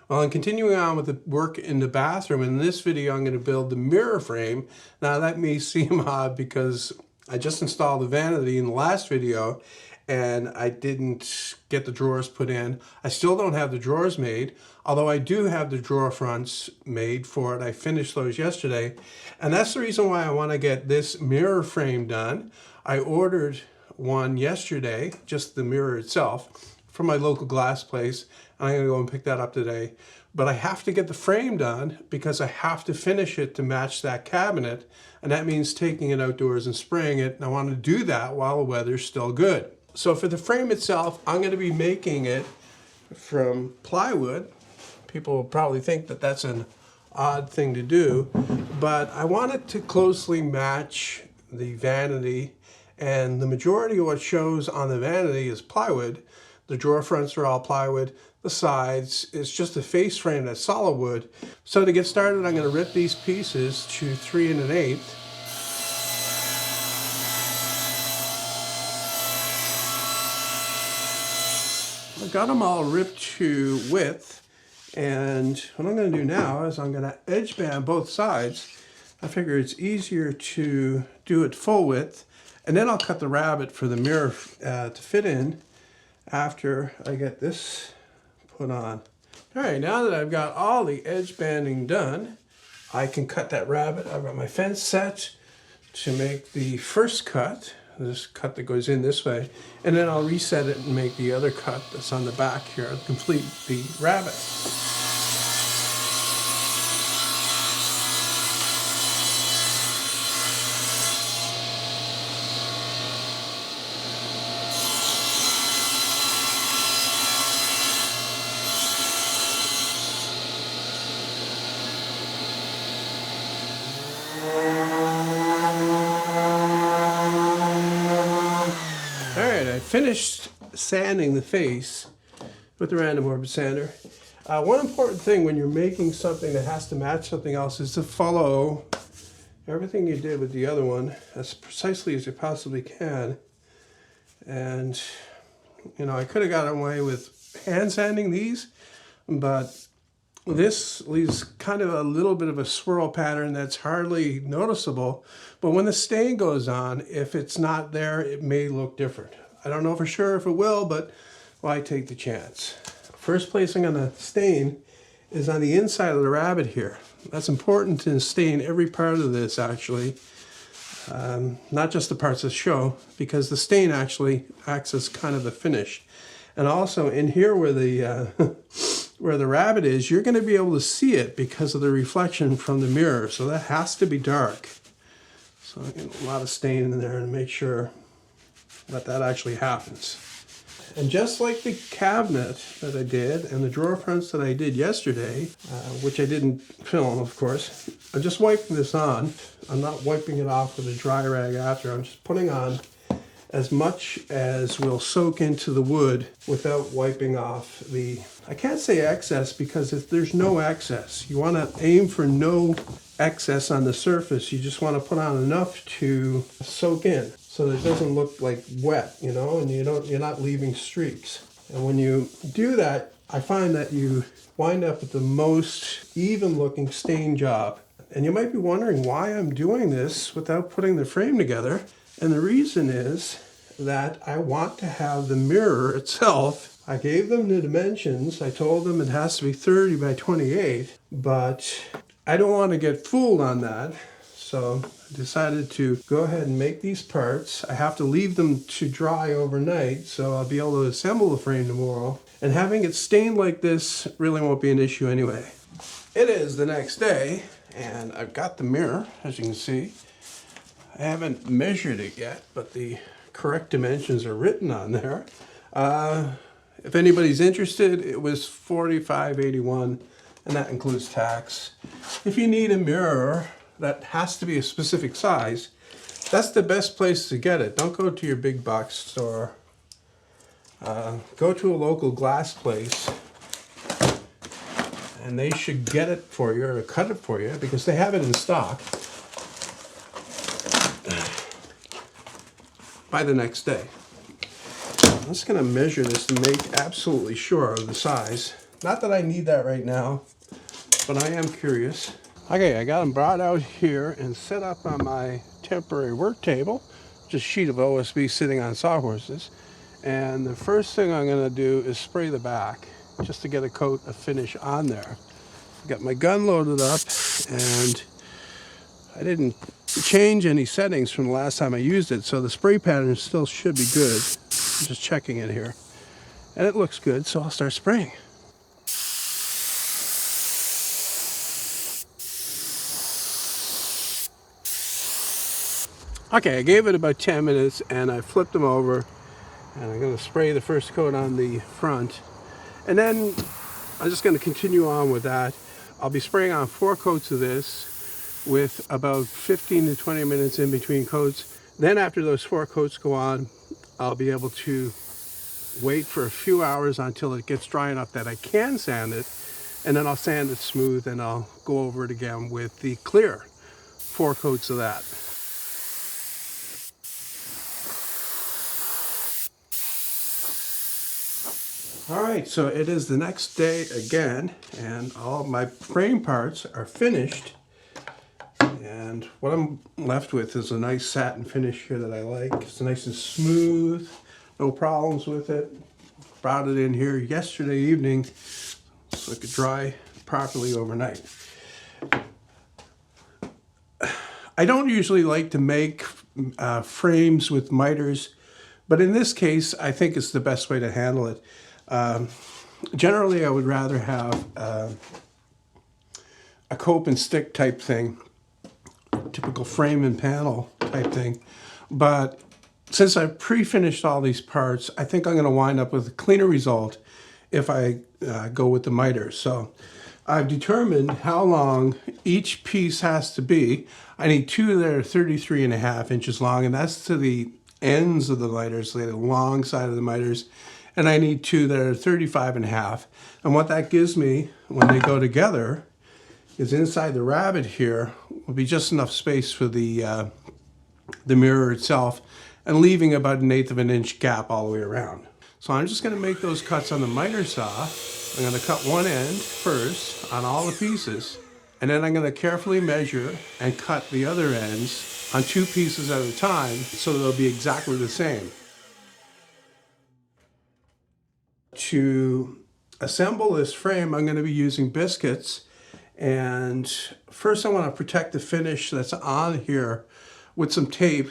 Well, I'm continuing on with the work in the bathroom. In this video, I'm going to build the mirror frame. Now, that may seem odd because I just installed the vanity in the last video and I didn't get the drawers put in. I still don't have the drawers made, although I do have the drawer fronts made for it. I finished those yesterday. And that's the reason why I want to get this mirror frame done. I ordered one yesterday, just the mirror itself, from my local glass place. I'm going to go and pick that up today. But I have to get the frame done because I have to finish it to match that cabinet. And that means taking it outdoors and spraying it. And I want to do that while the weather's still good. So for the frame itself, I'm going to be making it from plywood. People will probably think that that's an odd thing to do, but I want it to closely match the vanity. And the majority of what shows on the vanity is plywood. The drawer fronts are all plywood. The sides is just a face frame that's solid wood. So to get started, I'm going to rip these pieces to 3 1/8. I've got them all ripped to width. And what I'm going to do now is I'm going to edge band both sides. I figure it's easier to do it full width. And then I'll cut the rabbet for the mirror to fit in after I get this put on. All right, now that I've got all the edge banding done, I can cut that rabbet. I've got my fence set to make the first cut, this cut that goes in this way, and then I'll reset it and make the other cut that's on the back here to complete the rabbet. Finished sanding the face with the random orbit sander. One important thing when you're making something that has to match something else is to follow everything you did with the other one as precisely as you possibly can. And you know, I could have gotten away with hand sanding these, but this leaves kind of a little bit of a swirl pattern that's hardly noticeable. But when the stain goes on, if it's not there, it may look different. I don't know for sure if it will, but why take the chance? First place I'm going to stain is on the inside of the rabbet here. That's important to stain every part of this, actually, not just the parts that show, because the stain actually acts as kind of the finish. And also in here where the where the rabbet is, you're going to be able to see it because of the reflection from the mirror. So that has to be dark. So I get a lot of stain in there and make sure that actually happens. And just like the cabinet that I did and the drawer fronts that I did yesterday, which I didn't film, of course, I'm just wiping this on. I'm not wiping it off with a dry rag after. I'm just putting on as much as will soak into the wood without wiping off the, I can't say excess because there's no excess. You want to aim for no excess on the surface. You just want to put on enough to soak in, so that it doesn't look like wet, you know, and you're not leaving streaks. And when you do that, I find that you wind up with the most even looking stain job. And you might be wondering why I'm doing this without putting the frame together. And the reason is that I want to have the mirror itself. I gave them the dimensions. I told them it has to be 30 by 28, but I don't want to get fooled on that. So I decided to go ahead and make these parts. I have to leave them to dry overnight, so I'll be able to assemble the frame tomorrow. And having it stained like this really won't be an issue anyway. It is the next day, and I've got the mirror, as you can see. I haven't measured it yet, but the correct dimensions are written on there. If anybody's interested, it was $45.81, and that includes tax. If you need a mirror that has to be a specific size, that's the best place to get it. Don't go to your big box store. Go to a local glass place and they should get it for you or cut it for you because they have it in stock by the next day. I'm just going to measure this to make absolutely sure of the size. Not that I need that right now, but I am curious. Okay, I got them brought out here and set up on my temporary work table. Just a sheet of OSB sitting on sawhorses. And the first thing I'm going to do is spray the back just to get a coat of finish on there. Got my gun loaded up, and I didn't change any settings from the last time I used it, so the spray pattern still should be good. I'm just checking it here. And it looks good, so I'll start spraying. Okay, I gave it about 10 minutes and I flipped them over, and I'm going to spray the first coat on the front. And then I'm just going to continue on with that. I'll be spraying on 4 coats of this with about 15 to 20 minutes in between coats. Then after those 4 coats go on, I'll be able to wait for a few hours until it gets dry enough that I can sand it, and then I'll sand it smooth and I'll go over it again with the clear 4 coats of that. All right, so it is the next day again, and all my frame parts are finished. And what I'm left with is a nice satin finish here that I like. It's nice and smooth, no problems with it. Brought it in here yesterday evening so it could dry properly overnight. I don't usually like to make frames with miters, but in this case, I think it's the best way to handle it. Generally, I would rather have a cope and stick type thing, typical frame and panel type thing. But since I've pre-finished all these parts, I think I'm going to wind up with a cleaner result if I go with the miter. So I've determined how long each piece has to be. I need 2 that are 33.5 inches long, and that's to the ends of the miters, the long side of the miters. And I need 2 that are 35.5. And what that gives me when they go together is inside the rabbet here will be just enough space for the mirror itself, and leaving about 1/8 of an inch gap all the way around. So I'm just going to make those cuts on the miter saw. I'm going to cut one end first on all the pieces, and then I'm going to carefully measure and cut the other ends on 2 pieces at a time so they'll be exactly the same. To assemble this frame, I'm going to be using biscuits, and first I want to protect the finish that's on here with some tape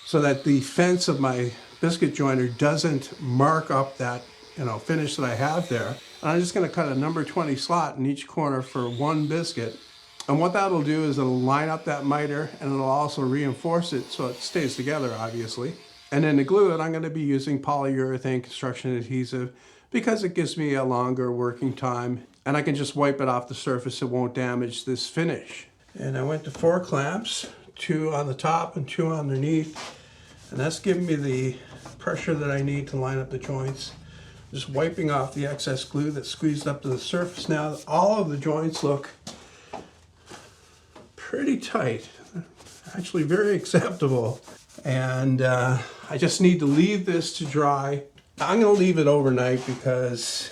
so that the fence of my biscuit joiner doesn't mark up that finish that I have there. And I'm just going to cut a number 20 slot in each corner for 1 biscuit, and what that'll do is it'll line up that miter, and it'll also reinforce it so it stays together, obviously. And then to glue it, I'm going to be using polyurethane construction adhesive, because it gives me a longer working time, and I can just wipe it off the surface. It won't damage this finish. And I went to 4 clamps, 2 on the top and 2 underneath, and that's giving me the pressure that I need to line up the joints. Just wiping off the excess glue that's squeezed up to the surface. Now all of the joints look pretty tight, actually very acceptable. And I just need to leave this to dry. I'm going to leave it overnight because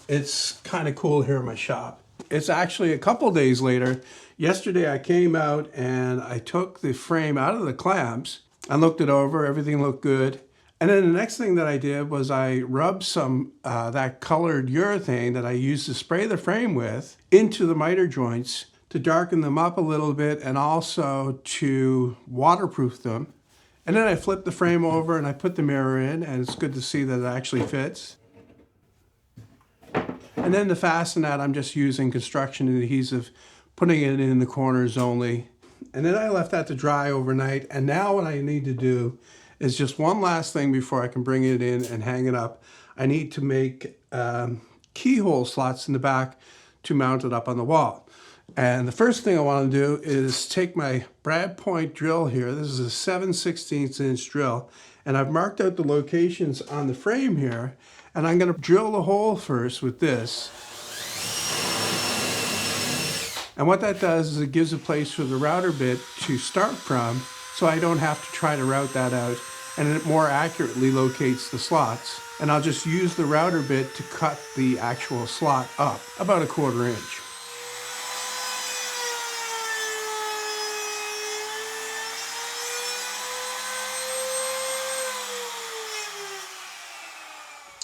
it's kind of cool here in my shop. It's actually a couple days later. Yesterday I came out and I took the frame out of the clamps. I looked it over, everything looked good. And then the next thing that I did was I rubbed some that colored urethane that I used to spray the frame with into the miter joints to darken them up a little bit and also to waterproof them. And then I flipped the frame over and I put the mirror in, and it's good to see that it actually fits. And then to fasten that, I'm just using construction adhesive, putting it in the corners only. And then I left that to dry overnight. And now what I need to do is just one last thing before I can bring it in and hang it up. I need to make keyhole slots in the back to mount it up on the wall. And the first thing I want to do is take my brad point drill here. This is a 7/16 inch drill, and I've marked out the locations on the frame here, and I'm going to drill the hole first with this. And what that does is it gives a place for the router bit to start from, so I don't have to try to route that out, and it more accurately locates the slots. and I'll just use the router bit to cut the actual slot up about 1/4 inch.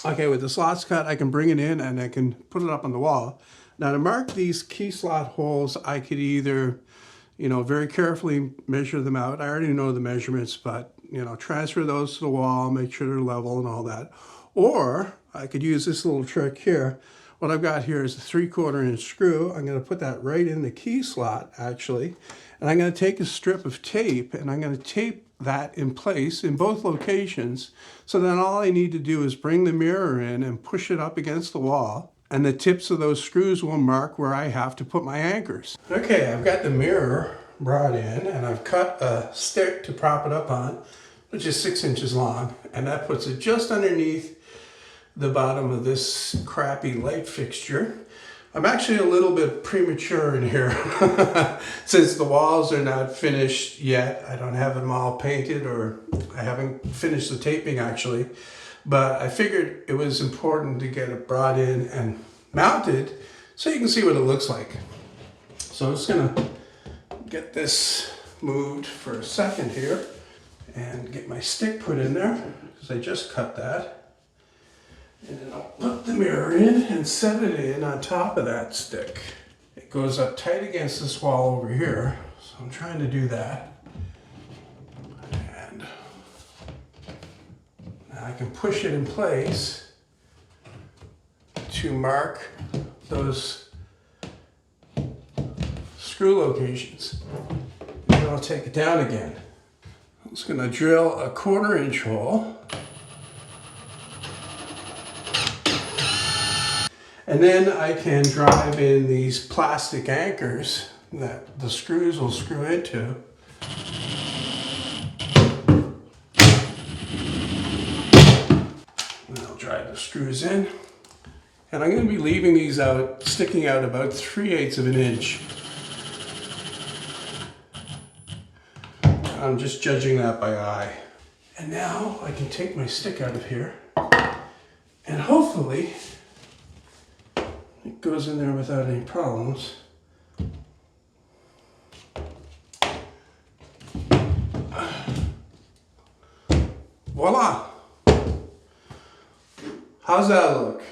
Okay, with the slots cut, I can bring it in and I can put it up on the wall. Now to mark these key slot holes, I could either, very carefully measure them out. I already know the measurements, but, transfer those to the wall, make sure they're level and all that. Or I could use this little trick here. What I've got here is a 3/4 inch screw. I'm going to put that right in the key slot, actually. And I'm going to take a strip of tape and I'm going to tape that in place in both locations. So then all I need to do is bring the mirror in and push it up against the wall. And the tips of those screws will mark where I have to put my anchors. Okay, I've got the mirror brought in and I've cut a stick to prop it up on, which is 6 inches long. And that puts it just underneath the bottom of this crappy light fixture. I'm actually a little bit premature in here since the walls are not finished yet. I don't have them all painted, or I haven't finished the taping actually, but I figured it was important to get it brought in and mounted so you can see what it looks like. So I'm just gonna get this moved for a second here and get my stick put in there because I just cut that. And then I'll put the mirror in and set it in on top of that stick. It goes up tight against this wall over here, so I'm trying to do that. And now I can push it in place to mark those screw locations. Then I'll take it down again. I'm just going to drill a 1/4 inch hole. And then I can drive in these plastic anchors that the screws will screw into. And I'll drive the screws in. And I'm going to be leaving these out, sticking out about 3/8 of an inch. I'm just judging that by eye. And now I can take my stick out of here and hopefully it goes in there without any problems. Voila! How's that look?